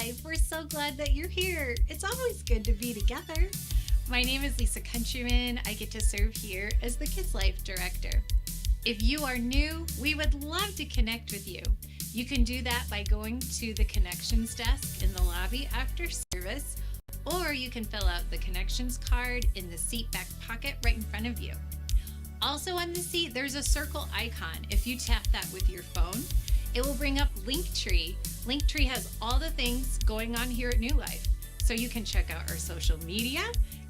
Life. We're so glad that you're here. It's always good to be together. My name is Lisa Countryman. I get to serve here as the Kids Life Director. If you are new, we would love to connect with you. You can do that by going to the Connections desk in the lobby after service, or you can fill out the Connections card in the seat back pocket right in front of you. Also on the seat, there's a circle icon. If you tap that with your phone, it will bring up Linktree. Linktree has all the things going on here at New Life. So you can check out our social media,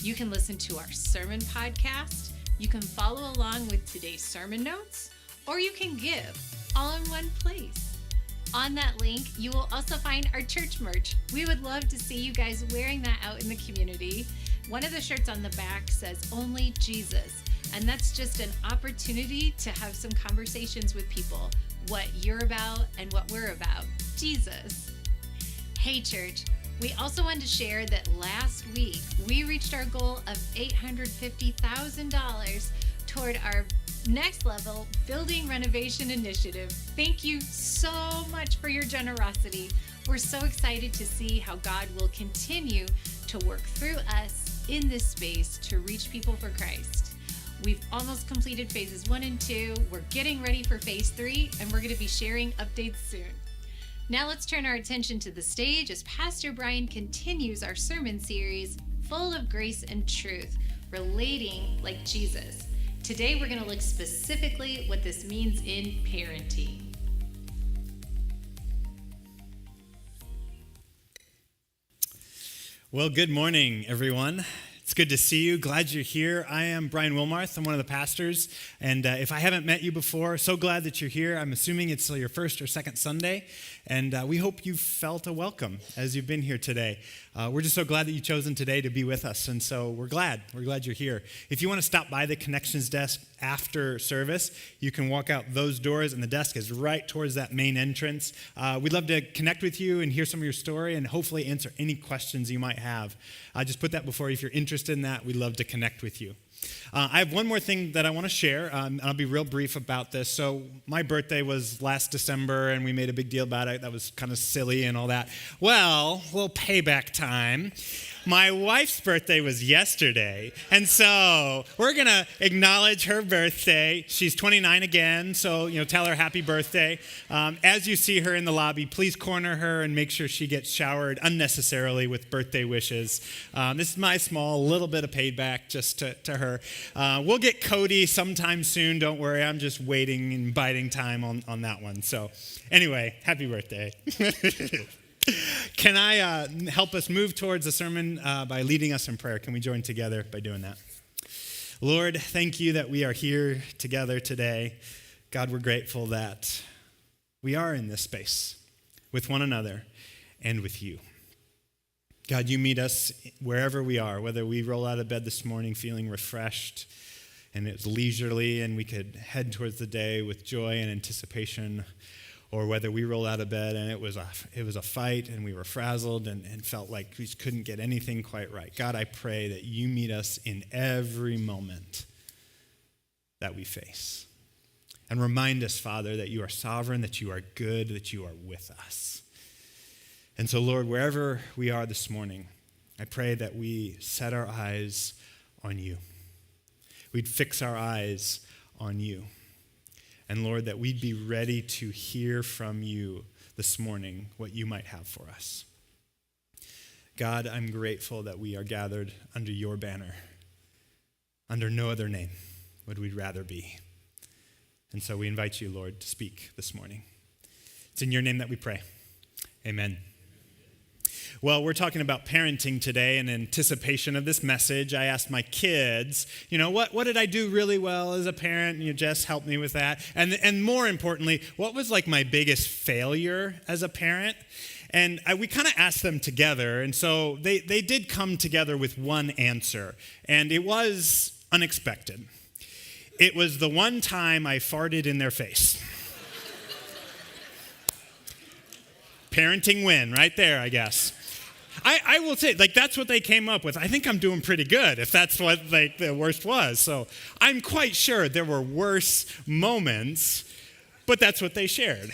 you can listen to our sermon podcast, you can follow along with today's sermon notes, or you can give, all in one place. On that link, you will also find our church merch. We would love to see you guys wearing that out in the community. One of the shirts on the back says, "Only Jesus." And that's just an opportunity to have some conversations with people, what you're about and what we're about, Jesus. Hey church, we also wanted to share that last week we reached our goal of $850,000 toward our next level building renovation initiative. Thank you so much for your generosity. We're so excited to see how God will continue to work through us in this space to reach people for Christ. We've almost completed phases 1 and 2. We're getting ready for phase 3, and we're going to be sharing updates soon. Now let's turn our attention to the stage as Pastor Brian continues our sermon series, full of grace and truth, relating like Jesus. Today we're going to look specifically what this means in parenting. Well, good morning, everyone. It's good to see you. Glad you're here. I am Brian Wilmarth. I'm one of the pastors. And if I haven't met you before, so glad that you're here. I'm assuming it's your first or second Sunday. And we hope you felt a welcome as you've been here today. We're just so glad that you've chosen today to be with us. And so we're glad you're here. If you want to stop by the Connections desk after service, you can walk out those doors, and the desk is right towards that main entrance. We'd love to connect with you and hear some of your story and hopefully answer any questions you might have. Just put that before you. If you're interested in that, we'd love to connect with you. I have one more thing that I want to share. I'll be real brief about this. So my birthday was last December, and we made a big deal about it. That was kind of silly and all that. Well, a little payback time. My wife's birthday was yesterday, and so we're going to acknowledge her birthday. She's 29 again, so tell her happy birthday. As you see her in the lobby, please corner her and make sure she gets showered unnecessarily with birthday wishes. This is my small little bit of payback just to her. We'll get Cody sometime soon, don't worry. I'm just waiting and biding time on that one. So anyway, happy birthday. Can I help us move towards the sermon by leading us in prayer? Can we join together by doing that? Lord, thank you that we are here together today. God, we're grateful that we are in this space with one another and with you. God, you meet us wherever we are, whether we roll out of bed this morning feeling refreshed and it's leisurely and we could head towards the day with joy and anticipation, or whether we roll out of bed and it was a fight and we were frazzled and felt like we couldn't get anything quite right. God, I pray that you meet us in every moment that we face. And remind us, Father, that you are sovereign, that you are good, that you are with us. And so, Lord, wherever we are this morning, I pray that we set our eyes on you. We'd fix our eyes on you. And Lord, that we'd be ready to hear from you this morning what you might have for us. God, I'm grateful that we are gathered under your banner. Under no other name would we rather be. And so we invite you, Lord, to speak this morning. It's in your name that we pray. Amen. Well, we're talking about parenting today. In anticipation of this message, I asked my kids, what did I do really well as a parent? And Jess helped me with that. And more importantly, what was like my biggest failure as a parent? And we kind of asked them together. And so they did come together with one answer. And it was unexpected. It was the one time I farted in their face. Parenting win right there, I guess. I will say, that's what they came up with. I think I'm doing pretty good if that's what the worst was. So I'm quite sure there were worse moments, but that's what they shared.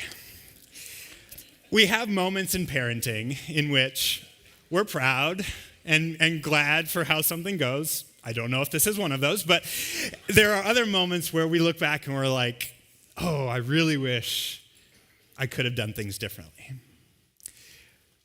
We have moments in parenting in which we're proud and glad for how something goes. I don't know if this is one of those, but there are other moments where we look back and we're like, oh, I really wish I could have done things differently.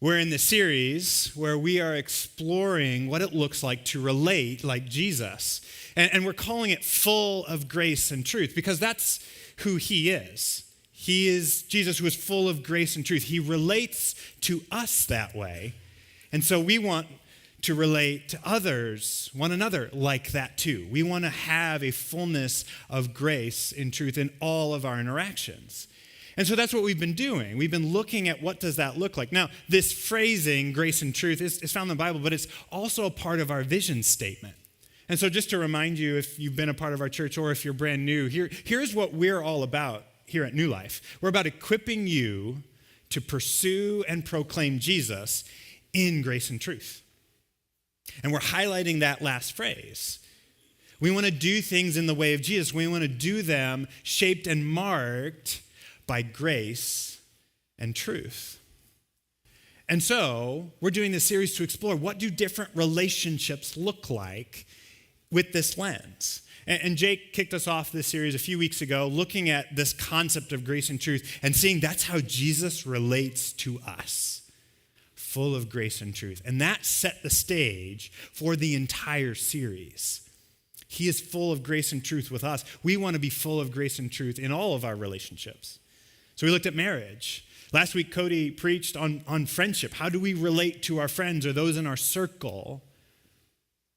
We're in the series where we are exploring what it looks like to relate like Jesus. And we're calling it Full of Grace and Truth because that's who he is. He is Jesus who is full of grace and truth. He relates to us that way. And so we want to relate to others, one another, like that too. We want to have a fullness of grace and truth in all of our interactions. And so that's what we've been doing. We've been looking at what does that look like. Now, this phrasing, grace and truth, is found in the Bible, but it's also a part of our vision statement. And so just to remind you, if you've been a part of our church or if you're brand new, here's what we're all about here at New Life. We're about equipping you to pursue and proclaim Jesus in grace and truth. And we're highlighting that last phrase. We want to do things in the way of Jesus. We want to do them shaped and marked by grace and truth. And so we're doing this series to explore what do different relationships look like with this lens. And Jake kicked us off this series a few weeks ago looking at this concept of grace and truth and seeing that's how Jesus relates to us, full of grace and truth. And that set the stage for the entire series. He is full of grace and truth with us. We want to be full of grace and truth in all of our relationships. So we looked at marriage. Last week, Cody preached on friendship. How do we relate to our friends or those in our circle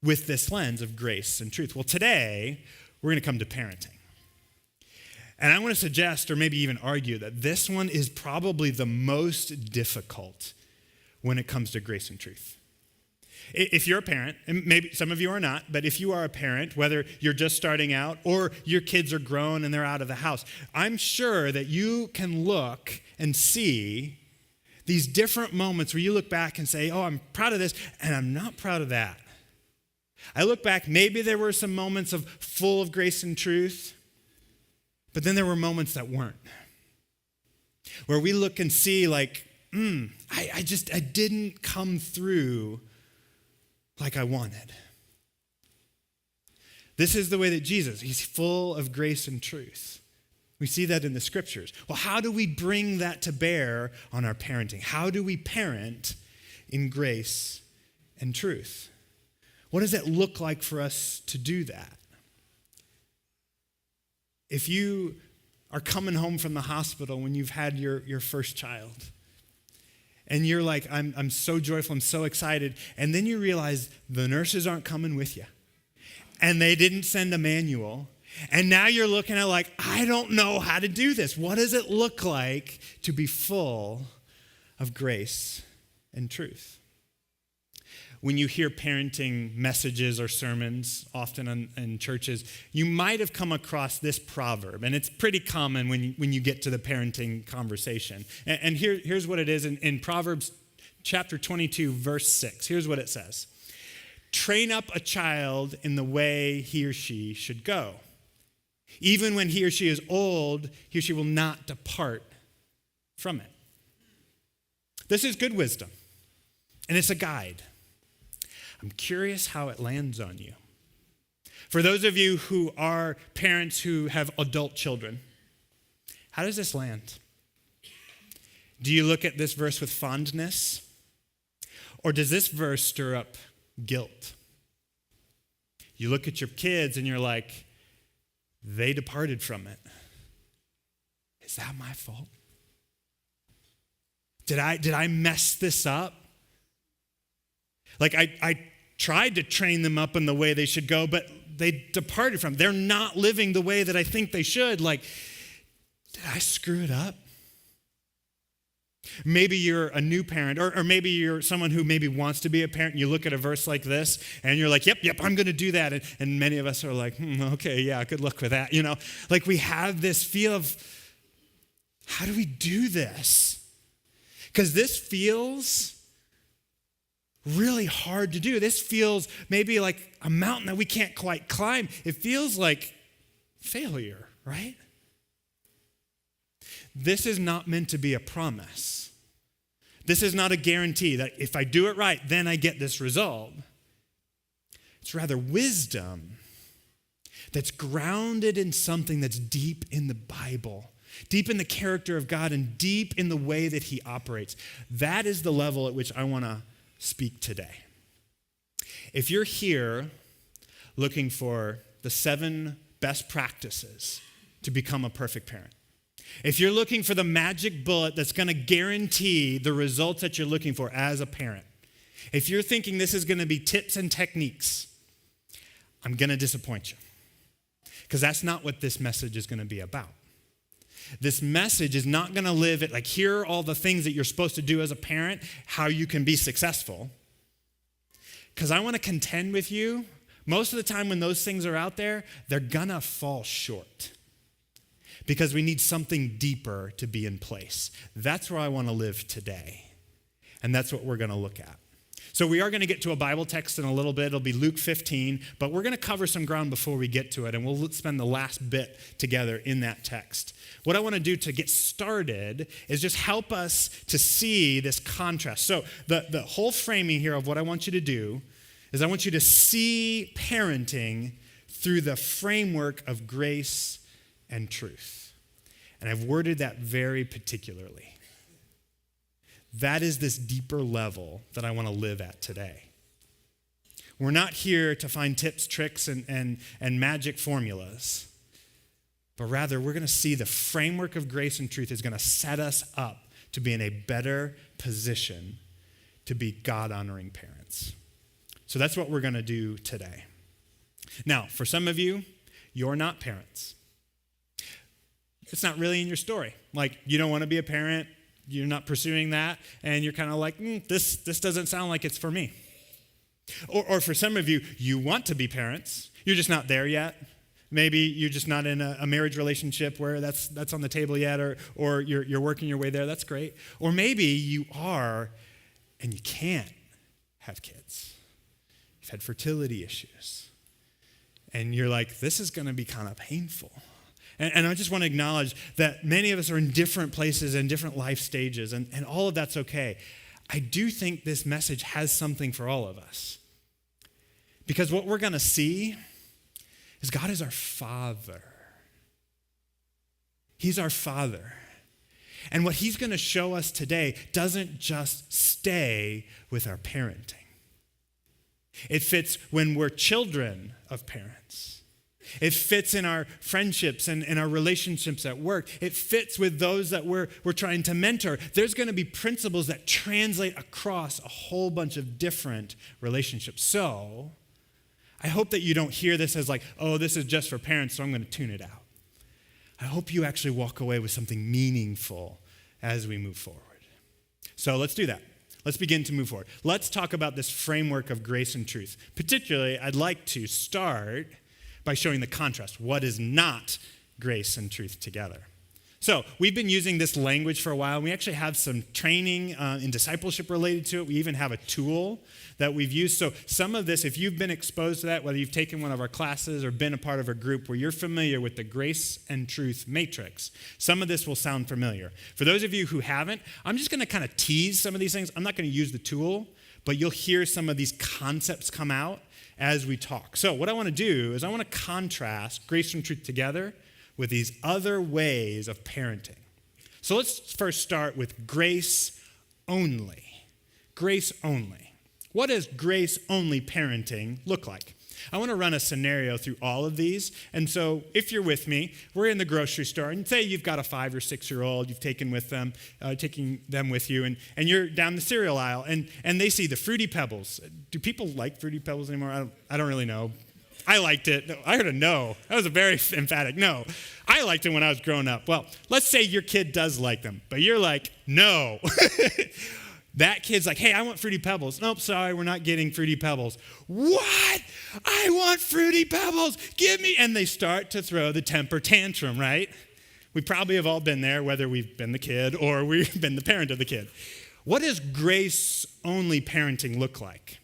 with this lens of grace and truth? Well, today, we're going to come to parenting. And I want to suggest, or maybe even argue, that this one is probably the most difficult when it comes to grace and truth. If you're a parent, and maybe some of you are not, but if you are a parent, whether you're just starting out or your kids are grown and they're out of the house, I'm sure that you can look and see these different moments where you look back and say, oh, I'm proud of this, and I'm not proud of that. I look back, maybe there were some moments of full of grace and truth, but then there were moments that weren't. Where we look and see like, I didn't come through like I wanted. This is the way that Jesus, he's full of grace and truth. We see that in the scriptures. Well, how do we bring that to bear on our parenting? How do we parent in grace and truth? What does it look like for us to do that? If you are coming home from the hospital when you've had your first child, and you're like, I'm so joyful, I'm so excited, and then you realize the nurses aren't coming with you, and they didn't send a manual, and now you're looking at like, I don't know how to do this. What does it look like to be full of grace and truth? When you hear parenting messages or sermons, often in churches, you might have come across this proverb, and it's pretty common when you get to the parenting conversation. And here's what it is in Proverbs chapter 22, verse 6. Here's what it says. Train up a child in the way he or she should go. Even when he or she is old, he or she will not depart from it. This is good wisdom, and it's a guide. I'm curious how it lands on you. For those of you who are parents who have adult children, how does this land? Do you look at this verse with fondness? Or does this verse stir up guilt? You look at your kids and you're like, they departed from it. Is that my fault? Did I mess this up? Like I tried to train them up in the way they should go, but they departed from it. They're not living the way that I think they should. Like, did I screw it up? Maybe you're a new parent, or maybe you're someone who maybe wants to be a parent, and you look at a verse like this, and you're like, yep, I'm going to do that. And many of us are like, okay, yeah, good luck with that. You know, like we have this feel of, how do we do this? Because this feels really hard to do. This feels maybe like a mountain that we can't quite climb. It feels like failure, right? This is not meant to be a promise. This is not a guarantee that if I do it right, then I get this result. It's rather wisdom that's grounded in something that's deep in the Bible, deep in the character of God, and deep in the way that he operates. That is the level at which I want to speak today. If you're here looking for the 7 best practices to become a perfect parent, if you're looking for the magic bullet that's going to guarantee the results that you're looking for as a parent, if you're thinking this is going to be tips and techniques, I'm going to disappoint you, because that's not what this message is going to be about. This message is not going to live at here are all the things that you're supposed to do as a parent, how you can be successful. Because I want to contend with you, most of the time when those things are out there, they're going to fall short. Because we need something deeper to be in place. That's where I want to live today. And that's what we're going to look at. So we are going to get to a Bible text in a little bit. It'll be Luke 15, but we're going to cover some ground before we get to it, and we'll spend the last bit together in that text. What I want to do to get started is just help us to see this contrast. So the whole framing here of what I want you to do is I want you to see parenting through the framework of grace and truth. And I've worded that very particularly. That is this deeper level that I want to live at today. We're not here to find tips, tricks, and magic formulas, but rather we're going to see the framework of grace and truth is going to set us up to be in a better position to be God-honoring parents. So that's what we're going to do today. Now, for some of you, you're not parents. It's not really in your story. You don't want to be a parent. You're not pursuing that, and you're kind of like, this doesn't sound like it's for me. Or for some of you, you want to be parents. You're just not there yet. Maybe you're just not in a marriage relationship where that's on the table yet, or you're working your way there. That's great. Or maybe you are, and you can't have kids. You've had fertility issues. And you're like, this is going to be kind of painful. And I just want to acknowledge that many of us are in different places and different life stages, and all of that's okay. I do think this message has something for all of us. Because what we're going to see is God is our Father. He's our Father. And what he's going to show us today doesn't just stay with our parenting. It fits when we're children of parents. It fits in our friendships and in our relationships at work. It fits with those that we're trying to mentor. There's going to be principles that translate across a whole bunch of different relationships. So I hope that you don't hear this as this is just for parents, so I'm going to tune it out. I hope you actually walk away with something meaningful as we move forward. So let's do that. Let's begin to move forward. Let's talk about this framework of grace and truth. Particularly, I'd like to start by showing the contrast. What is not grace and truth together? So we've been using this language for a while. We actually have some training in discipleship related to it. We even have a tool that we've used. So some of this, if you've been exposed to that, whether you've taken one of our classes or been a part of a group where you're familiar with the grace and truth matrix, some of this will sound familiar. For those of you who haven't, I'm just going to kind of tease some of these things. I'm not going to use the tool, but you'll hear some of these concepts come out as we talk. So what I want to do is I want to contrast grace and truth together with these other ways of parenting. So let's first start with grace only. Grace only. What does grace only parenting look like? I want to run a scenario through all of these. And so if you're with me, we're in the grocery store, and say you've got a 5 or 6 year old, you've taking them with you, and you're down the cereal aisle, and they see the Fruity Pebbles. Do people like Fruity Pebbles anymore? I don't really know. I liked it. I heard a no. That was a very emphatic no. I liked it when I was growing up. Well, let's say your kid does like them, but you're like, no. That kid's like, hey, I want Fruity Pebbles. Nope, sorry, we're not getting Fruity Pebbles. What? I want Fruity Pebbles. Give me. And they start to throw the temper tantrum, right? We probably have all been there, whether we've been the kid or we've been the parent of the kid. What does grace-only parenting look like?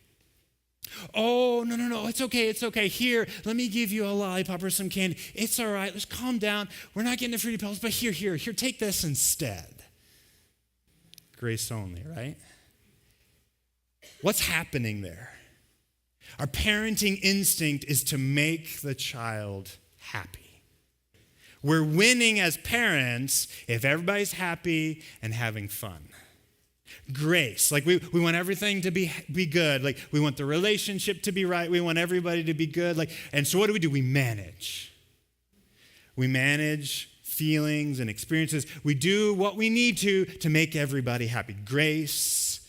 Oh, no, it's okay. Here, let me give you a lollipop or some candy. It's all right, let's calm down. We're not getting the Fruity Pebbles, but here, take this instead. grace only, right? What's happening there? Our parenting instinct is to make the child happy. We're winning as parents if everybody's happy and having fun. Grace, like we want everything to be good. Like we want the relationship to be right. We want everybody to be good. And so what do? We manage. We manage feelings and experiences. We do what we need to make everybody happy. Grace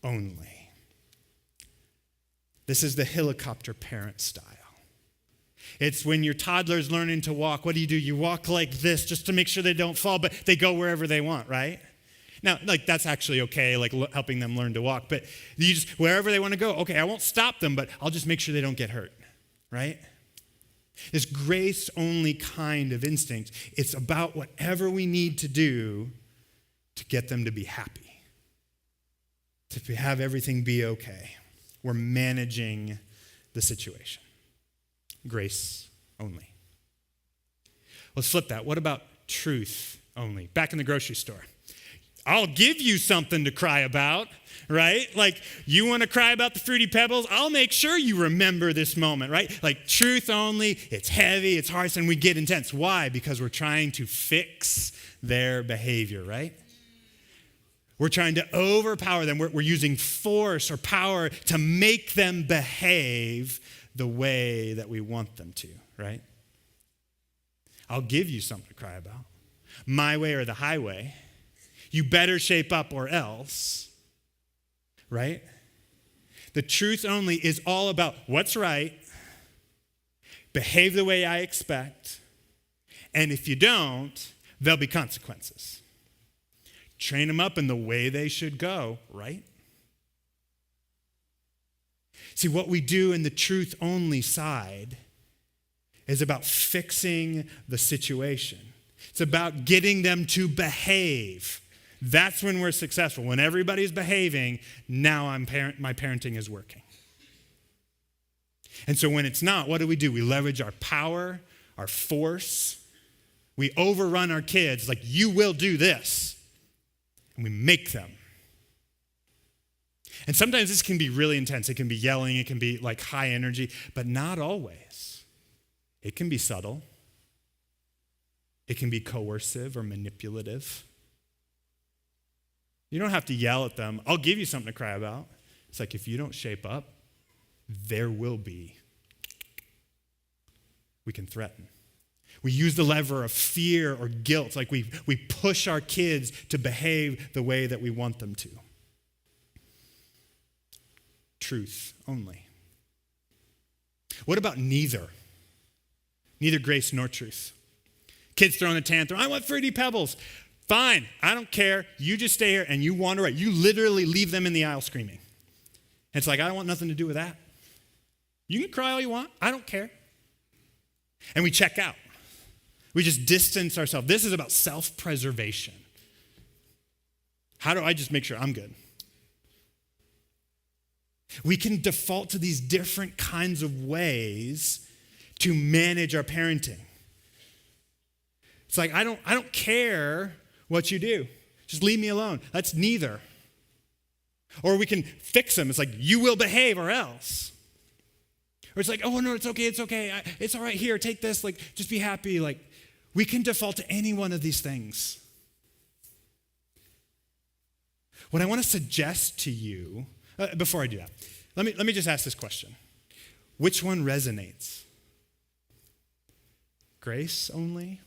only. This is the helicopter parent style. It's when your toddler's learning to walk. What do? You walk like this just to make sure they don't fall, but they go wherever they want, right? Now, that's actually okay, helping them learn to walk. But you just, wherever they want to go, okay, I won't stop them, but I'll just make sure they don't get hurt, right? This grace-only kind of instinct, it's about whatever we need to do to get them to be happy, to have everything be okay. We're managing the situation. Grace only. Let's flip that. What about truth only? Back in the grocery store. I'll give you something to cry about, right? Like, you want to cry about the Fruity Pebbles? I'll make sure you remember this moment, right? Like, truth only, it's heavy, it's harsh, and we get intense. Why? Because we're trying to fix their behavior, right? We're trying to overpower them. We're using force or power to make them behave the way that we want them to, right? I'll give you something to cry about. My way or the highway. You better shape up or else, right? The truth only is all about what's right, behave the way I expect, and if you don't, there'll be consequences. Train them up in the way they should go, right? See, what we do in the truth only side is about fixing the situation. It's about getting them to behave. That's when we're successful. When everybody's behaving, now my parenting is working. And so when it's not, what do? We leverage our power, our force. We overrun our kids like, you will do this. And we make them. And sometimes this can be really intense. It can be yelling. It can be like high energy, but not always. It can be subtle. It can be coercive or manipulative. You don't have to yell at them. I'll give you something to cry about. It's like, if you don't shape up, there will be. We can threaten. We use the lever of fear or guilt. Like we push our kids to behave the way that we want them to. Truth only. What about neither? Neither grace nor truth. Kids throwing a tantrum. I want Fruity Pebbles. Fine, I don't care. You just stay here and you wander away. You literally leave them in the aisle screaming. And it's like, I don't want nothing to do with that. You can cry all you want. I don't care. And we check out. We just distance ourselves. This is about self-preservation. How do I just make sure I'm good? We can default to these different kinds of ways to manage our parenting. It's like, I don't care what you do. Just leave me alone. That's neither. Or we can fix them. It's like, you will behave or else. Or it's like, oh, no, it's okay. It's all right. Here, take this. Like, just be happy. Like, we can default to any one of these things. What I want to suggest to you, before I do that, let me just ask this question. Which one resonates? Grace only?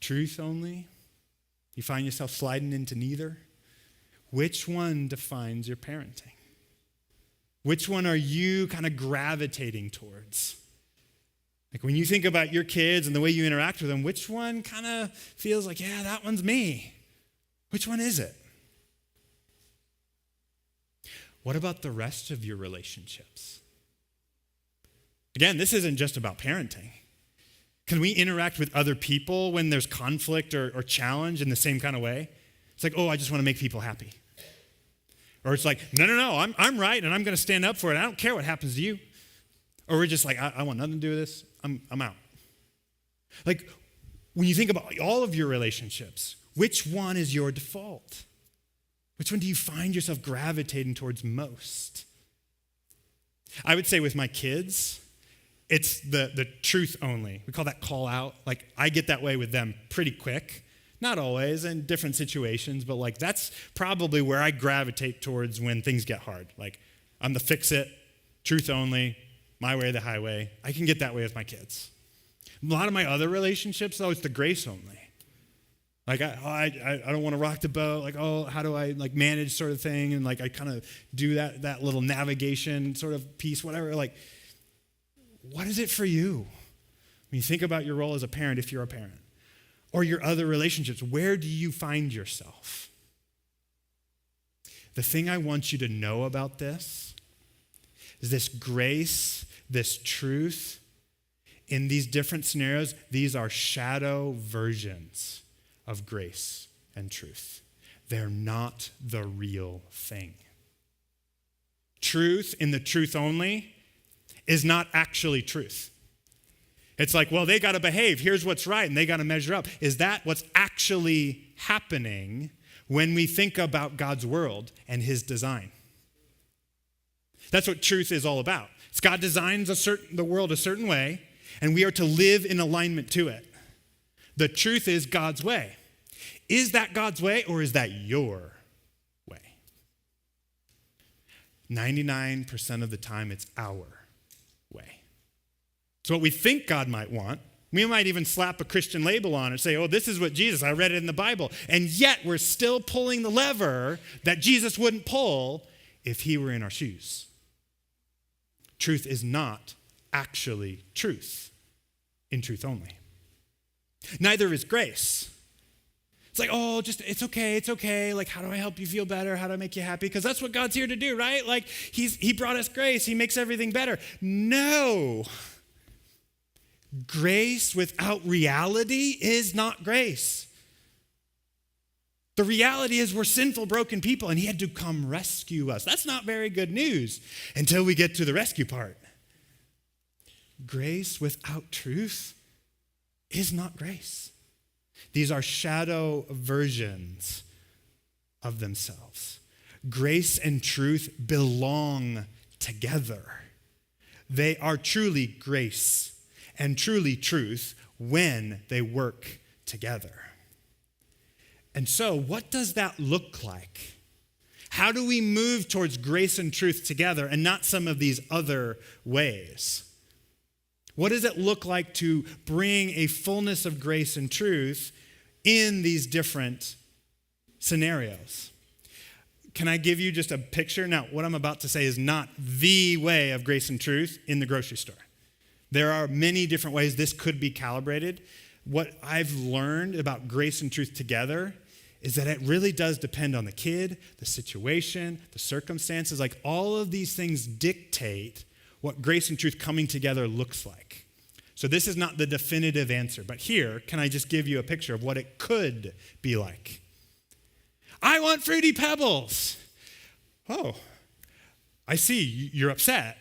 Truth only? You find yourself sliding into neither? Which one defines your parenting? Which one are you kind of gravitating towards? Like when you think about your kids and the way you interact with them, which one kind of feels like, yeah, that one's me? Which one is it? What about the rest of your relationships? Again, this isn't just about parenting. Can we interact with other people when there's conflict or challenge in the same kind of way? It's like, oh, I just want to make people happy. Or it's like, no, I'm right and I'm going to stand up for it. I don't care what happens to you. Or we're just like, I want nothing to do with this. I'm out. Like, when you think about all of your relationships, which one is your default? Which one do you find yourself gravitating towards most? I would say with my kids, it's the truth only. We call that call out. Like, I get that way with them pretty quick. Not always, in different situations, but like that's probably where I gravitate towards when things get hard. Like, I'm the fix-it, truth only, my way or the highway. I can get that way with my kids. A lot of my other relationships, though, it's the grace only. Like, I don't want to rock the boat. Like, oh, how do I like manage sort of thing? And like, I kind of do that little navigation sort of piece, whatever. Like, what is it for you? When you think about your role as a parent, if you're a parent, or your other relationships, where do you find yourself? The thing I want you to know about this is this grace, this truth, in these different scenarios, these are shadow versions of grace and truth. They're not the real thing. Truth in the truth only is not actually truth. It's like, well, they got to behave. Here's what's right, and they got to measure up. Is that what's actually happening when we think about God's world and his design? That's what truth is all about. It's God designs the world a certain way, and we are to live in alignment to it. The truth is God's way. Is that God's way, or is that your way? 99% of the time, it's our way. It's what we think God might want. We might even slap a Christian label on it and say, oh, this is what Jesus, I read it in the Bible. And yet we're still pulling the lever that Jesus wouldn't pull if he were in our shoes. Truth is not actually truth in truth only. Neither is grace. It's like, oh, just, it's okay. Like, how do I help you feel better? How do I make you happy? Because that's what God's here to do, right? Like, he brought us grace. He makes everything better. No. Grace without reality is not grace. The reality is we're sinful, broken people, and he had to come rescue us. That's not very good news until we get to the rescue part. Grace without truth is not grace. These are shadow versions of themselves. Grace and truth belong together. They are truly grace and truly truth when they work together. And so, what does that look like? How do we move towards grace and truth together and not some of these other ways? What does it look like to bring a fullness of grace and truth in these different scenarios? Can I give you just a picture? Now, what I'm about to say is not the way of grace and truth in the grocery store. There are many different ways this could be calibrated. What I've learned about grace and truth together is that it really does depend on the kid, the situation, the circumstances. Like, all of these things dictate what grace and truth coming together looks like. So this is not the definitive answer, but here, can I just give you a picture of what it could be like? I want Fruity Pebbles. Oh, I see you're upset.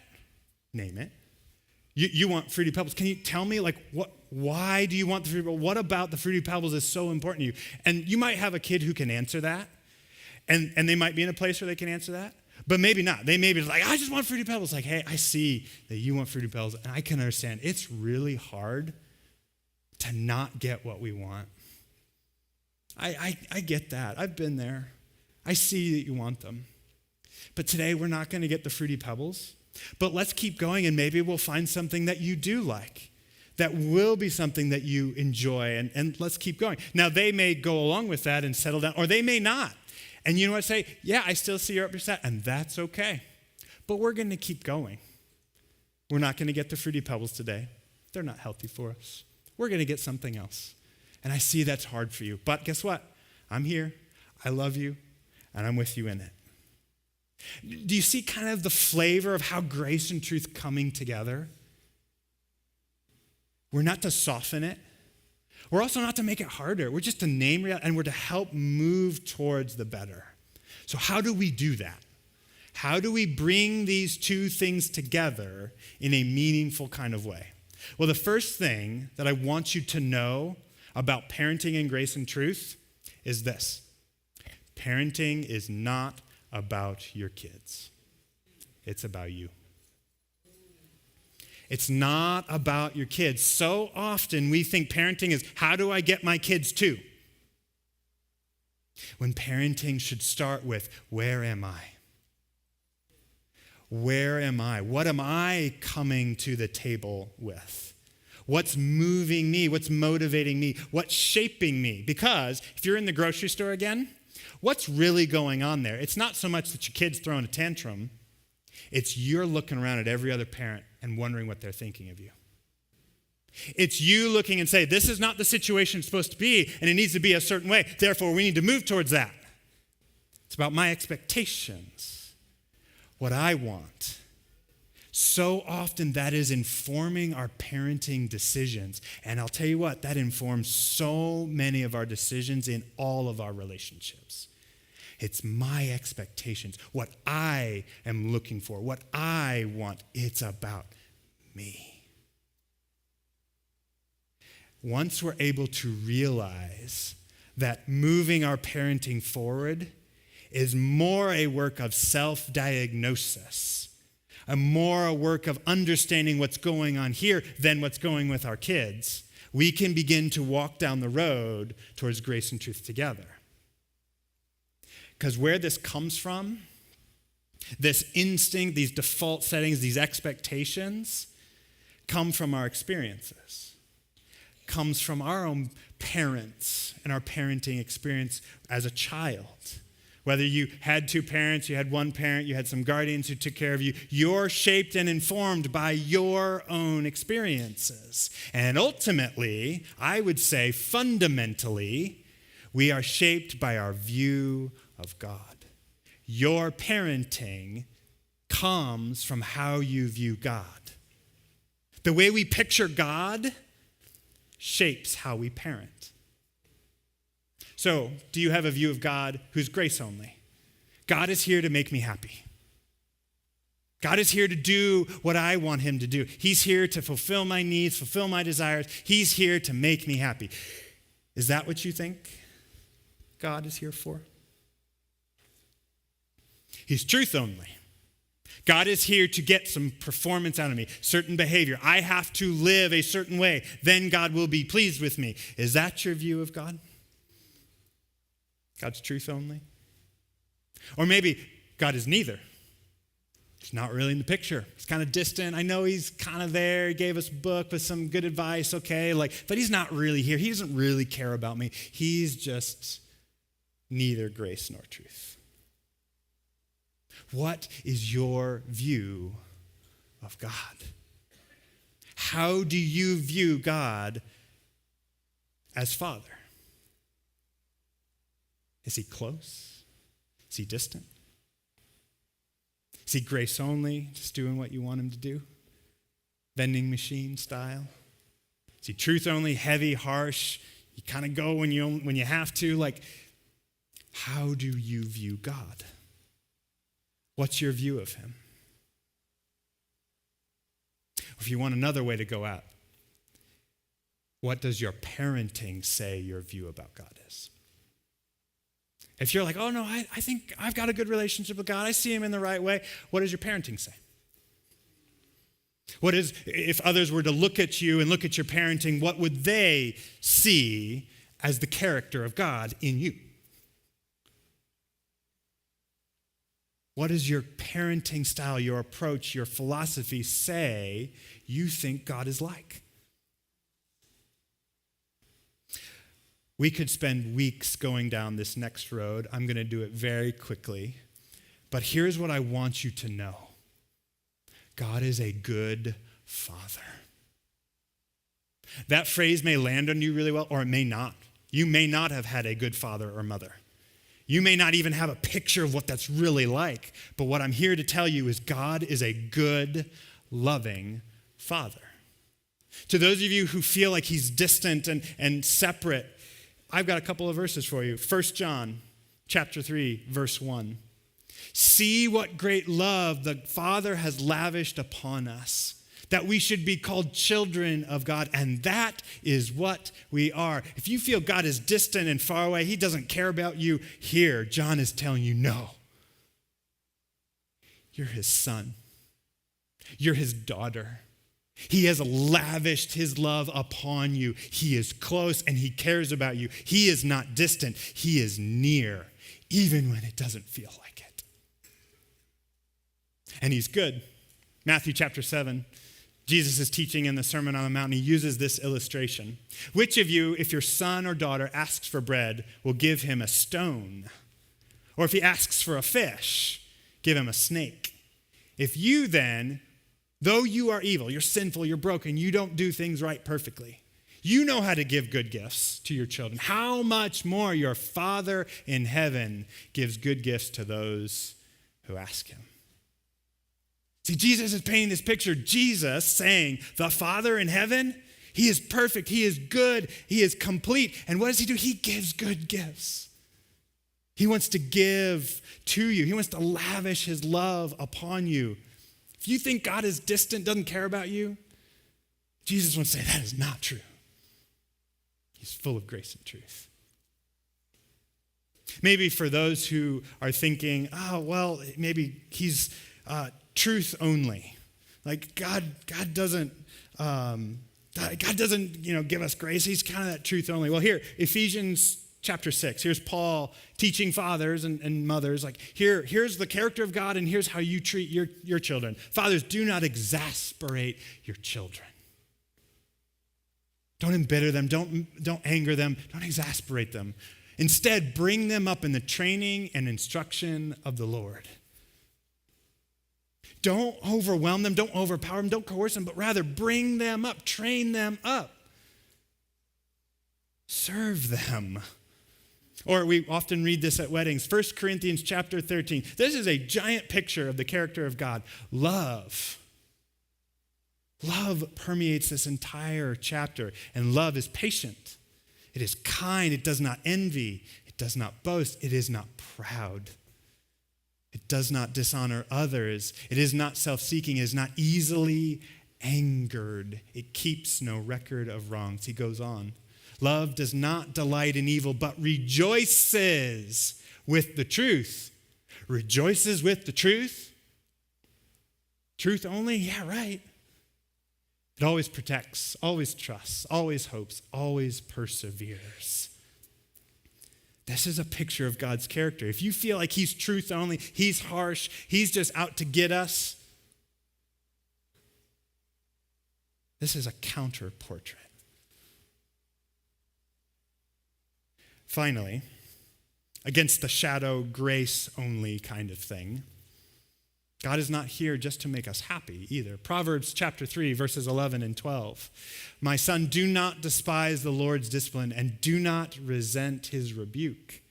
Name it. You want Fruity Pebbles. Can you tell me, like, why do you want the Fruity Pebbles? What about the Fruity Pebbles is so important to you? And you might have a kid who can answer that, and they might be in a place where they can answer that, but maybe not. They may be like, I just want Fruity Pebbles. Like, hey, I see that you want Fruity Pebbles, and I can understand. It's really hard to not get what we want. I get that. I've been there. I see that you want them. But today, we're not going to get the Fruity Pebbles. But let's keep going, and maybe we'll find something that you do like, that will be something that you enjoy, and let's keep going. Now, they may go along with that and settle down, or they may not. And you know what? Say, yeah, I still see you're upset, and that's okay. But we're going to keep going. We're not going to get the Fruity Pebbles today. They're not healthy for us. We're going to get something else. And I see that's hard for you. But guess what? I'm here. I love you, and I'm with you in it. Do you see kind of the flavor of how grace and truth coming together? We're not to soften it. We're also not to make it harder. We're just to name reality, and we're to help move towards the better. So how do we do that? How do we bring these two things together in a meaningful kind of way? Well, the first thing that I want you to know about parenting in grace and truth is this. Parenting is not about your kids. It's about you. It's not about your kids. So often we think parenting is, how do I get my kids to? When parenting should start with, where am I? Where am I? What am I coming to the table with? What's moving me? What's motivating me? What's shaping me? Because if you're in the grocery store again, what's really going on there? It's not so much that your kid's throwing a tantrum. It's you're looking around at every other parent and wondering what they're thinking of you. It's you looking and say, this is not the situation it's supposed to be, and it needs to be a certain way. Therefore, we need to move towards that. It's about my expectations, what I want. So often that is informing our parenting decisions. And I'll tell you what, that informs so many of our decisions in all of our relationships. It's my expectations, what I am looking for, what I want. It's about me. Once we're able to realize that moving our parenting forward is more a work of self-diagnosis, more a work of understanding what's going on here than what's going with our kids, we can begin to walk down the road towards grace and truth together. Because where this comes from, this instinct, these default settings, these expectations, come from our experiences, comes from our own parents and our parenting experience as a child. Whether you had two parents, you had one parent, you had some guardians who took care of you, you're shaped and informed by your own experiences. And ultimately, I would say fundamentally, we are shaped by our view of God. Your parenting comes from how you view God. The way we picture God shapes how we parent. So, do you have a view of God who's grace only? God is here to make me happy. God is here to do what I want him to do. He's here to fulfill my needs, fulfill my desires. He's here to make me happy. Is that what you think God is here for? He's truth only. God is here to get some performance out of me, certain behavior. I have to live a certain way. Then God will be pleased with me. Is that your view of God? God's truth only? Or maybe God is neither. He's not really in the picture. He's kind of distant. I know he's kind of there. He gave us a book with some good advice, okay, but he's not really here. He doesn't really care about me. He's just neither grace nor truth. What is your view of God? How do you view God as Father? Is he close? Is he distant? Is he grace only, just doing what you want him to do? Vending machine style? Is he truth only, heavy, harsh? You kind of go when you have to. How do you view God? What's your view of him? If you want another way to go out, what does your parenting say your view about God is? If you're like, oh no, I think I've got a good relationship with God, I see him in the right way, what does your parenting say? What is, if others were to look at you and look at your parenting, what would they see as the character of God in you? What does your parenting style, your approach, your philosophy say you think God is like? We could spend weeks going down this next road. I'm going to do it very quickly. But here's what I want you to know. God is a good Father. That phrase may land on you really well, or it may not. You may not have had a good father or mother. You may not even have a picture of what that's really like. But what I'm here to tell you is God is a good, loving Father. To those of you who feel like he's distant and separate, I've got a couple of verses for you. 1 John chapter 3, verse 1. See what great love the Father has lavished upon us, that we should be called children of God, and that is what we are. If you feel God is distant and far away, he doesn't care about you, here, John is telling you, no. You're his son. You're his daughter. He has lavished his love upon you. He is close and he cares about you. He is not distant. He is near, even when it doesn't feel like it. And he's good. Matthew chapter 7, Jesus is teaching in the Sermon on the Mount, and he uses this illustration. Which of you, if your son or daughter asks for bread, will give him a stone? Or if he asks for a fish, give him a snake? If you then, though you are evil, you're sinful, you're broken, you don't do things right perfectly, you know how to give good gifts to your children, how much more your Father in heaven gives good gifts to those who ask him. See, Jesus is painting this picture. Jesus saying, the Father in heaven, he is perfect, he is good, he is complete. And what does he do? He gives good gifts. He wants to give to you. He wants to lavish his love upon you. If you think God is distant, doesn't care about you, Jesus wants to say that is not true. He's full of grace and truth. Maybe for those who are thinking, oh, well, maybe he's truth only. Like God doesn't give us grace. He's kind of that truth only. Well, here, Ephesians chapter 6. Here's Paul teaching fathers and mothers, like, here's the character of God, and here's how you treat your children. Fathers, do not exasperate your children. Don't embitter them. Don't anger them. Don't exasperate them. Instead, bring them up in the training and instruction of the Lord. Don't overwhelm them. Don't overpower them. Don't coerce them, but rather bring them up. Train them up. Serve them. Or we often read this at weddings, 1 Corinthians chapter 13. This is a giant picture of the character of God. Love. Love permeates this entire chapter, and love is patient. It is kind. It does not envy. It does not boast. It is not proud. It does not dishonor others. It is not self-seeking. It is not easily angered. It keeps no record of wrongs. He goes on. Love does not delight in evil, but rejoices with the truth. Rejoices with the truth? Truth only? Yeah, right. It always protects, always trusts, always hopes, always perseveres. This is a picture of God's character. If you feel like he's truth only, he's harsh, he's just out to get us, this is a counter portrait. Finally, against the shadow, grace only kind of thing, God is not here just to make us happy either. Proverbs chapter 3, verses 11 and 12. My son, do not despise the Lord's discipline and do not resent his rebuke,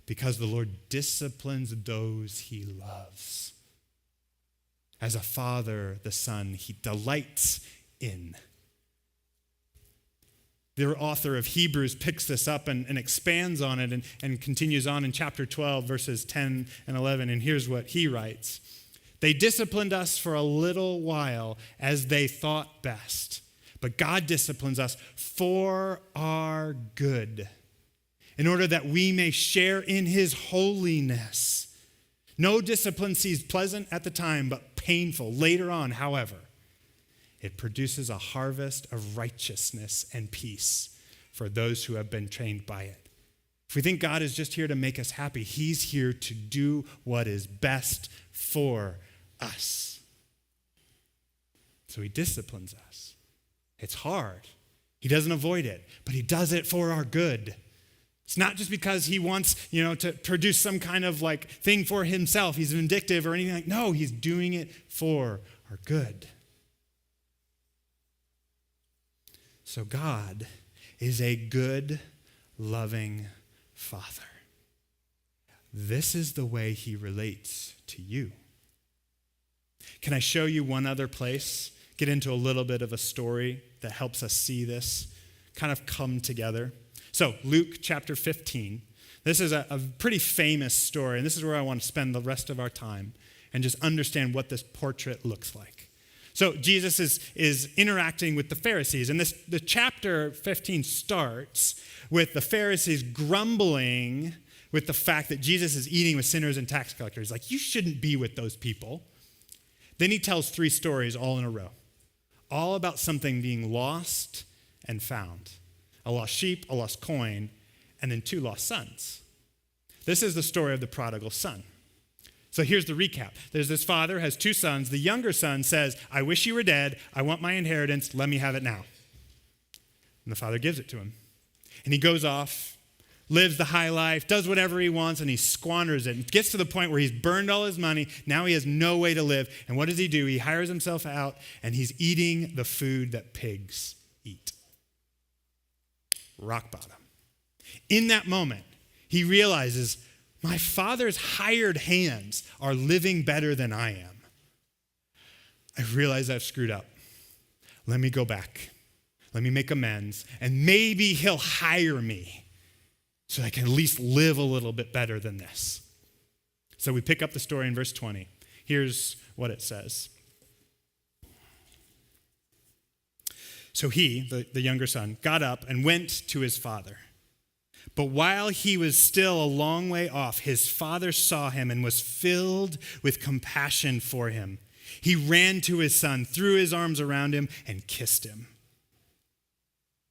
because the Lord disciplines those he loves. As a father, the son he delights in. The author of Hebrews picks this up and expands on it and continues on in chapter 12, verses 10 and 11. And here's what he writes. They disciplined us for a little while as they thought best. But God disciplines us for our good, in order that we may share in his holiness. No discipline seems pleasant at the time, but painful later on, however. It produces a harvest of righteousness and peace for those who have been trained by it. If we think God is just here to make us happy, he's here to do what is best for us. So he disciplines us. It's hard. He doesn't avoid it, but he does it for our good. It's not just because he wants, to produce some kind of like thing for himself. He's vindictive or anything like. No, he's doing it for our good. So God is a good, loving Father. This is the way he relates to you. Can I show you one other place? Get into a little bit of a story that helps us see this kind of come together. So Luke chapter 15. This is a pretty famous story, and this is where I want to spend the rest of our time and just understand what this portrait looks like. So Jesus is interacting with the Pharisees. And the chapter 15 starts with the Pharisees grumbling with the fact that Jesus is eating with sinners and tax collectors. Like, you shouldn't be with those people. Then he tells 3 stories all in a row, all about something being lost and found. A lost sheep, a lost coin, and then 2 lost sons. This is the story of the prodigal son. So here's the recap. There's this father, has 2 sons. The younger son says, I wish you were dead. I want my inheritance. Let me have it now. And the father gives it to him. And he goes off, lives the high life, does whatever he wants, and he squanders it. It gets to the point where he's burned all his money. Now he has no way to live. And what does he do? He hires himself out, and he's eating the food that pigs eat. Rock bottom. In that moment, he realizes, my father's hired hands are living better than I am. I realize I've screwed up. Let me go back. Let me make amends, and maybe he'll hire me so I can at least live a little bit better than this. So we pick up the story in verse 20. Here's what it says. So he, the younger son, got up and went to his father. But while he was still a long way off, his father saw him and was filled with compassion for him. He ran to his son, threw his arms around him, and kissed him.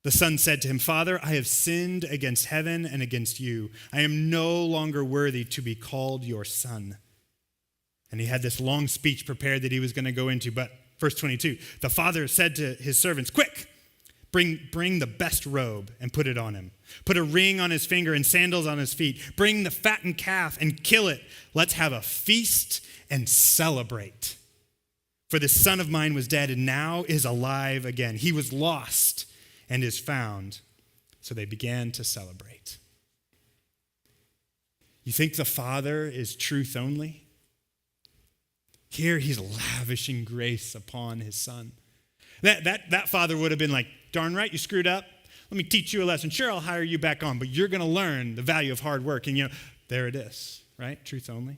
The son said to him, Father, I have sinned against heaven and against you. I am no longer worthy to be called your son. And he had this long speech prepared that he was going to go into. But verse 22, the father said to his servants, quick, bring the best robe and put it on him. Put a ring on his finger and sandals on his feet. Bring the fattened calf and kill it. Let's have a feast and celebrate. For this son of mine was dead and now is alive again. He was lost and is found. So they began to celebrate. You think the Father is truth only? Here he's lavishing grace upon his son. That father would have been like, darn right, you screwed up. Let me teach you a lesson. Sure, I'll hire you back on, but you're going to learn the value of hard work. And there it is, right? Truth only.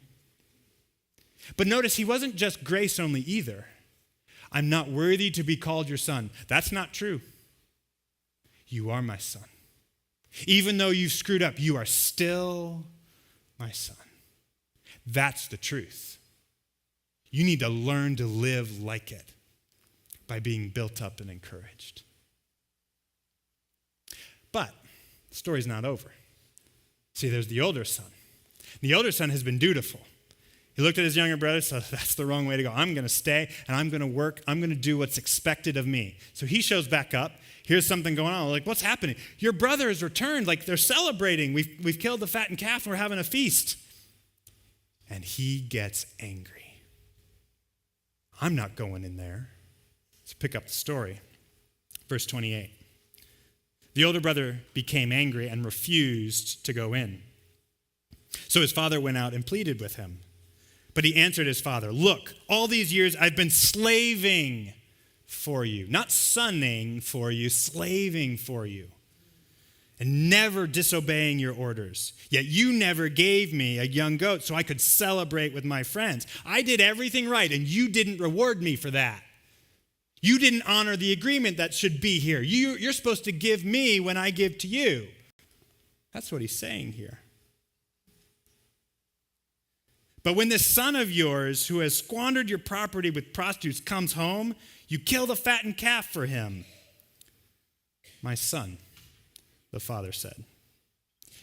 But notice he wasn't just grace only either. I'm not worthy to be called your son. That's not true. You are my son. Even though you've screwed up, you are still my son. That's the truth. You need to learn to live like it by being built up and encouraged. But the story's not over. See, there's the older son. The older son has been dutiful. He looked at his younger brother, so that's the wrong way to go. I'm going to stay, and I'm going to work. I'm going to do what's expected of me. So he shows back up. Here's something going on. Like, what's happening? Your brother has returned. Like, they're celebrating. We've killed the fattened calf, and we're having a feast. And he gets angry. I'm not going in there. Let's pick up the story. Verse 28. The older brother became angry and refused to go in. So his father went out and pleaded with him. But he answered his father, look, all these years I've been slaving for you. Not sonning for you, slaving for you. And never disobeying your orders. Yet you never gave me a young goat so I could celebrate with my friends. I did everything right, and you didn't reward me for that. You didn't honor the agreement that should be here. You're supposed to give me when I give to you. That's what he's saying here. But when this son of yours who has squandered your property with prostitutes comes home, you kill the fattened calf for him. My son, the father said,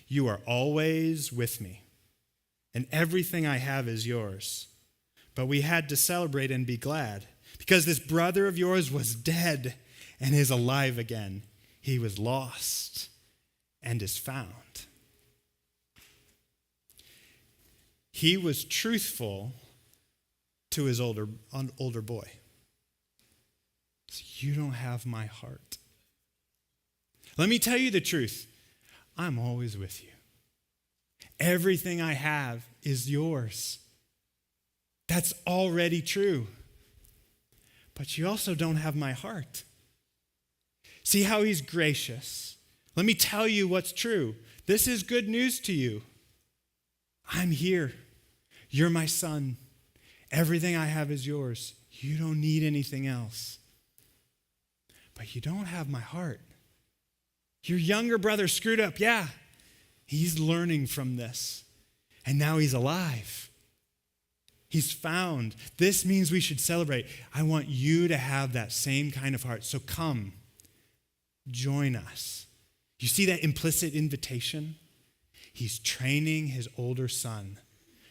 you are always with me, and everything I have is yours. But we had to celebrate and be glad, because this brother of yours was dead and is alive again. He was lost and is found. He was truthful to his older boy. So you don't have my heart. Let me tell you the truth. I'm always with you. Everything I have is yours. That's already true. But you also don't have my heart. See how he's gracious. Let me tell you what's true. This is good news to you. I'm here. You're my son. Everything I have is yours. You don't need anything else. But you don't have my heart. Your younger brother screwed up. Yeah, he's learning from this. And now he's alive. He's found. This means we should celebrate. I want you to have that same kind of heart. So come, join us. You see that implicit invitation? He's training his older son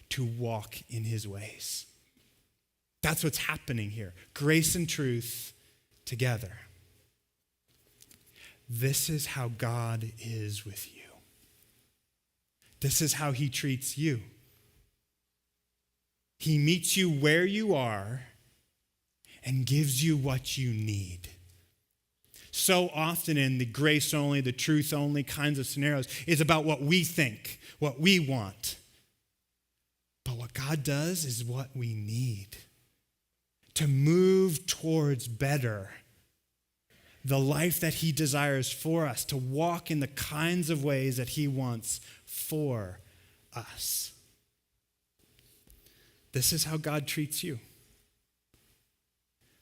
to walk in his ways. That's what's happening here. Grace and truth together. This is how God is with you. This is how he treats you. He meets you where you are and gives you what you need. So often in the grace only, the truth only kinds of scenarios, it's about what we think, what we want. But what God does is what we need to move towards better, the life that he desires for us, to walk in the kinds of ways that he wants for us. This is how God treats you.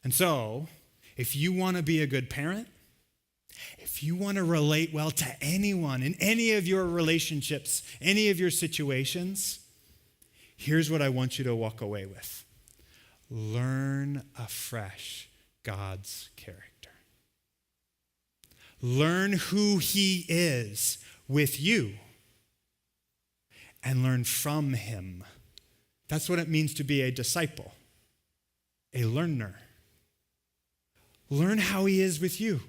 And so, if you want to be a good parent, if you want to relate well to anyone in any of your relationships, any of your situations, here's what I want you to walk away with. Learn afresh God's character. Learn who he is with you and learn from him. That's what it means to be a disciple, a learner. Learn how he is with you.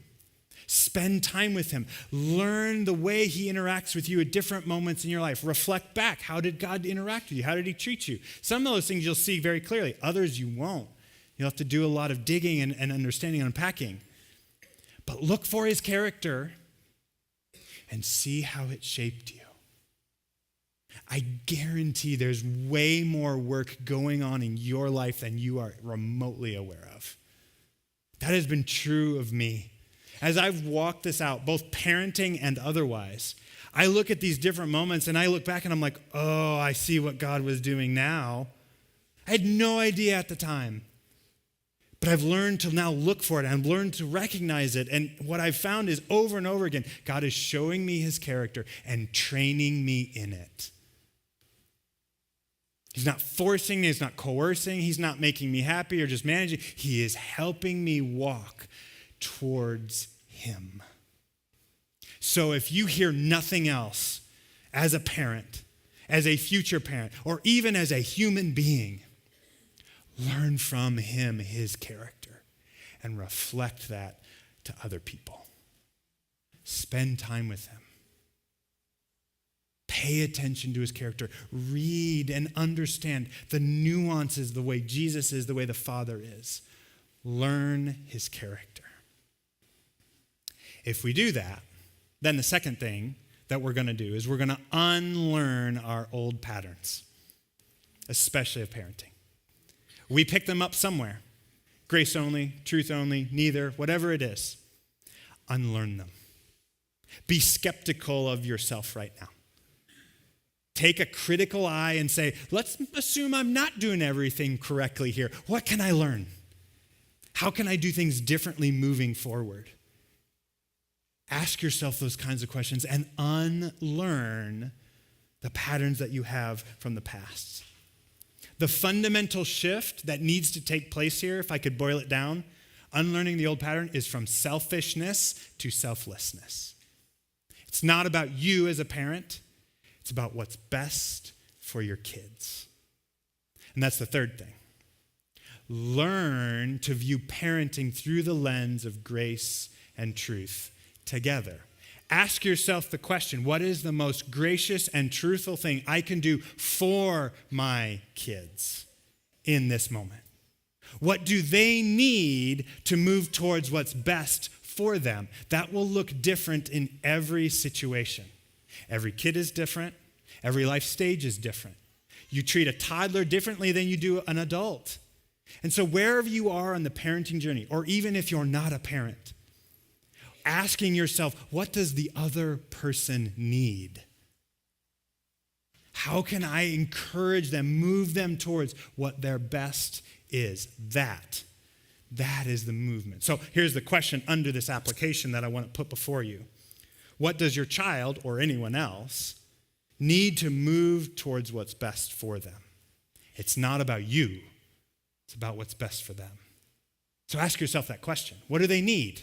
Spend time with him. Learn the way he interacts with you at different moments in your life. Reflect back. How did God interact with you? How did he treat you? Some of those things you'll see very clearly. Others you won't. You'll have to do a lot of digging and understanding and unpacking. But look for his character and see how it shaped you. I guarantee there's way more work going on in your life than you are remotely aware of. That has been true of me. As I've walked this out, both parenting and otherwise, I look at these different moments and I look back and I'm like, oh, I see what God was doing now. I had no idea at the time. But I've learned to now look for it. I've learned to recognize it. And what I've found is over and over again, God is showing me his character and training me in it. He's not forcing me, he's not coercing, he's not making me happy or just managing. He is helping me walk towards him. So if you hear nothing else as a parent, as a future parent, or even as a human being, learn from him his character and reflect that to other people. Spend time with him. Pay attention to his character. Read and understand the nuances, the way Jesus is, the way the Father is. Learn his character. If we do that, then the second thing that we're going to do is we're going to unlearn our old patterns, especially of parenting. We pick them up somewhere. Grace only, truth only, neither, whatever it is. Unlearn them. Be skeptical of yourself right now. Take a critical eye and say, let's assume I'm not doing everything correctly here. What can I learn? How can I do things differently moving forward? Ask yourself those kinds of questions and unlearn the patterns that you have from the past. The fundamental shift that needs to take place here, if I could boil it down, unlearning the old pattern is from selfishness to selflessness. It's not about you as a parent. It's about what's best for your kids. And that's the third thing. Learn to view parenting through the lens of grace and truth together. Ask yourself the question, what is the most gracious and truthful thing I can do for my kids in this moment? What do they need to move towards what's best for them? That will look different in every situation. Every kid is different. Every life stage is different. You treat a toddler differently than you do an adult. And so wherever you are on the parenting journey, or even if you're not a parent, asking yourself, what does the other person need? How can I encourage them, move them towards what their best is? That That is the movement. So here's the question under this application that I want to put before you. What does your child or anyone else need to move towards what's best for them? It's not about you. It's about what's best for them. So ask yourself that question. What do they need?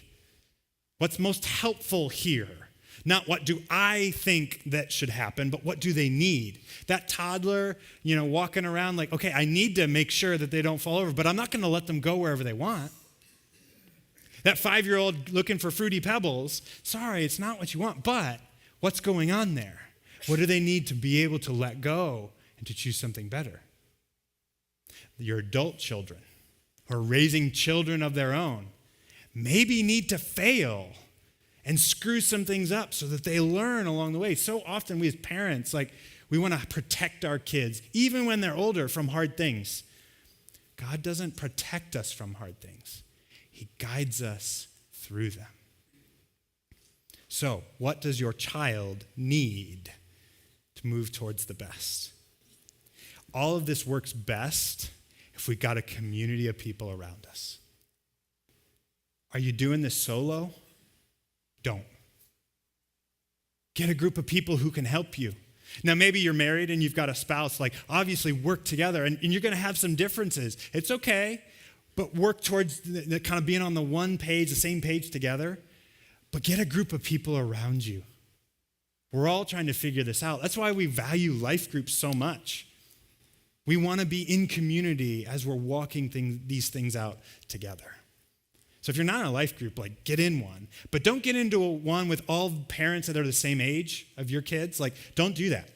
What's most helpful here? Not what do I think that should happen, but what do they need? That toddler, walking around like, okay, I need to make sure that they don't fall over, but I'm not going to let them go wherever they want. That 5-year-old looking for Fruity Pebbles, sorry, it's not what you want, but what's going on there? What do they need to be able to let go and to choose something better? Your adult children who are raising children of their own maybe need to fail and screw some things up so that they learn along the way. So often we as parents, we want to protect our kids, even when they're older, from hard things. God doesn't protect us from hard things. He guides us through them. So, what does your child need to move towards the best? All of this works best if we got a community of people around us. Are you doing this solo? Don't. Get a group of people who can help you. Now, maybe you're married and you've got a spouse, obviously work together, and you're going to have some differences. It's okay, but work towards the kind of being on the one page, the same page together. But get a group of people around you. We're all trying to figure this out. That's why we value life groups so much. We want to be in community as we're walking these things out together. So if you're not in a life group, get in one. But don't get into one with all parents that are the same age of your kids. Don't do that.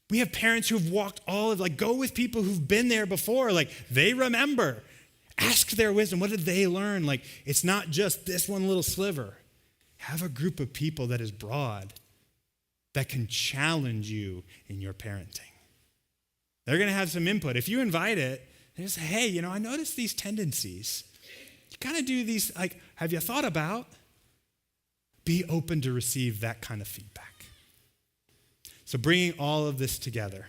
We have parents who've walked go with people who've been there before. They remember. Ask their wisdom. What did they learn? It's not just this one little sliver. Have a group of people that is broad, that can challenge you in your parenting. They're going to have some input. If you invite it, they just say, hey, I noticed these tendencies. You kind of do these, have you thought about? Be open to receive that kind of feedback. So bringing all of this together,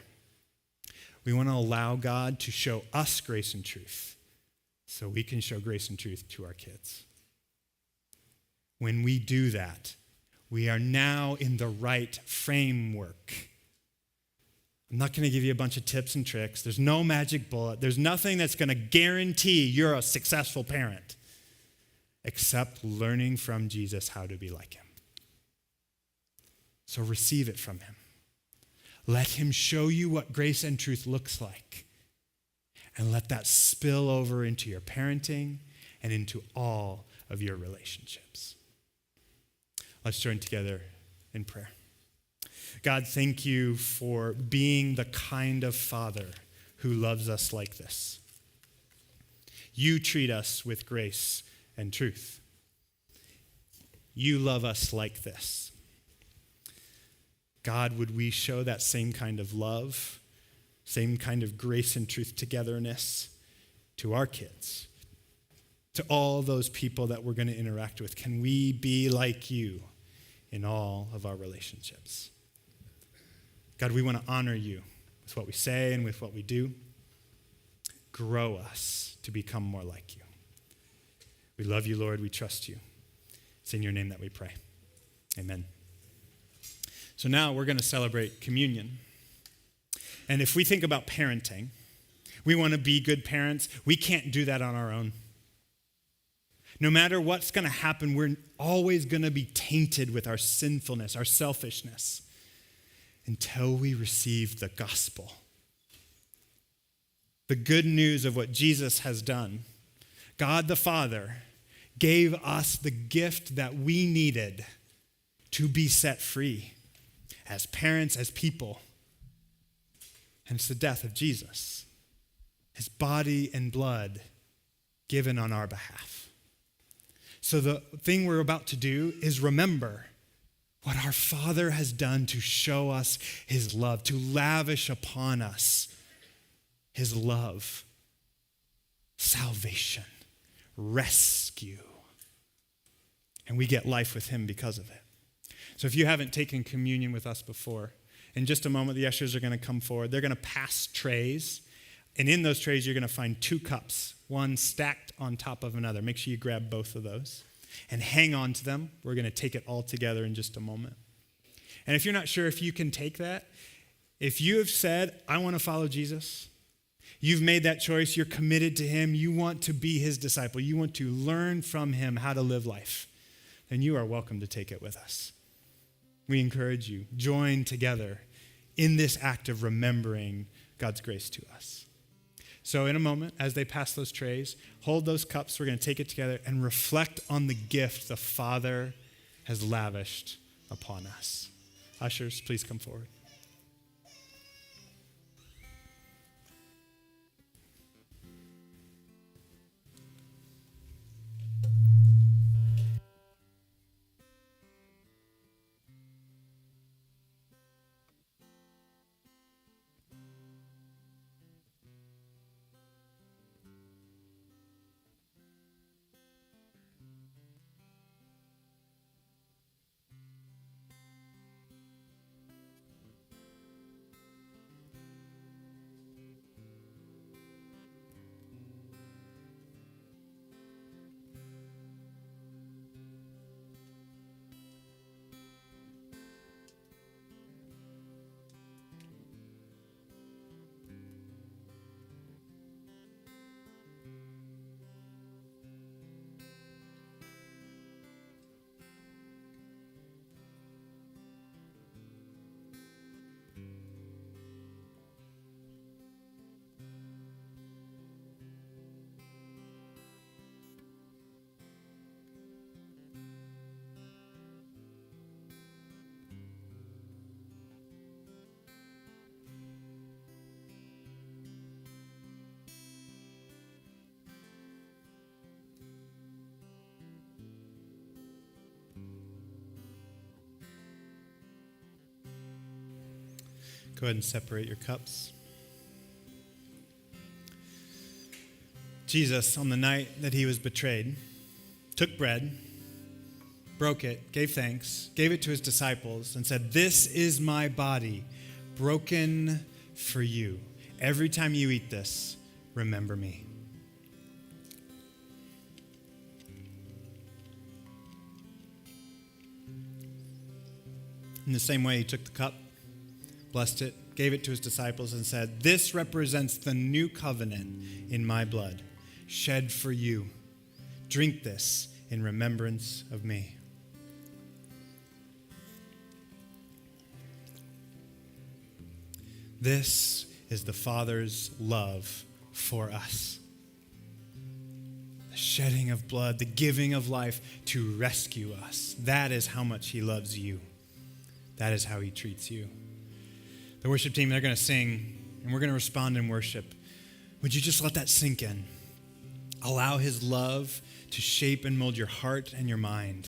we want to allow God to show us grace and truth so we can show grace and truth to our kids. When we do that, we are now in the right framework. I'm not going to give you a bunch of tips and tricks. There's no magic bullet. There's nothing that's going to guarantee you're a successful parent except learning from Jesus how to be like him. So receive it from him. Let him show you what grace and truth looks like. And let that spill over into your parenting and into all of your relationships. Let's join together in prayer. God, thank you for being the kind of father who loves us like this. You treat us with grace and truth. You love us like this. God, would we show that same kind of love, same kind of grace and truth togetherness to our kids, to all those people that we're going to interact with? Can we be like you in all of our relationships? God, we want to honor you with what we say and with what we do. Grow us to become more like you. We love you, Lord. We trust you. It's in your name that we pray. Amen. So now we're going to celebrate communion. And if we think about parenting, we want to be good parents. We can't do that on our own. No matter what's going to happen, we're always going to be tainted with our sinfulness, our selfishness, until we receive the gospel. The good news of what Jesus has done. God the Father gave us the gift that we needed to be set free as parents, as people. And it's the death of Jesus, his body and blood given on our behalf. So the thing we're about to do is remember what our Father has done to show us his love, to lavish upon us his love, salvation, rescue. And we get life with him because of it. So if you haven't taken communion with us before, in just a moment, the ushers are going to come forward. They're going to pass trays. And in those trays, you're going to find 2 cups, one stacked on top of another. Make sure you grab both of those and hang on to them. We're going to take it all together in just a moment. And if you're not sure if you can take that, if you have said, I want to follow Jesus, you've made that choice, you're committed to him, you want to be his disciple, you want to learn from him how to live life, then you are welcome to take it with us. We encourage you, join together in this act of remembering God's grace to us. So in a moment, as they pass those trays, hold those cups, we're going to take it together and reflect on the gift the Father has lavished upon us. Ushers, please come forward. Go ahead and separate your cups. Jesus, on the night that he was betrayed, took bread, broke it, gave thanks, gave it to his disciples, and said, "This is my body, broken for you. Every time you eat this, remember me." In the same way, he took the cup, blessed it, gave it to his disciples, and said, "This represents the new covenant in my blood, shed for you. Drink this in remembrance of me." This is the Father's love for us. The shedding of blood, the giving of life to rescue us. That is how much he loves you. That is how he treats you. The worship team, they're going to sing, and we're going to respond in worship. Would you just let that sink in? Allow his love to shape and mold your heart and your mind.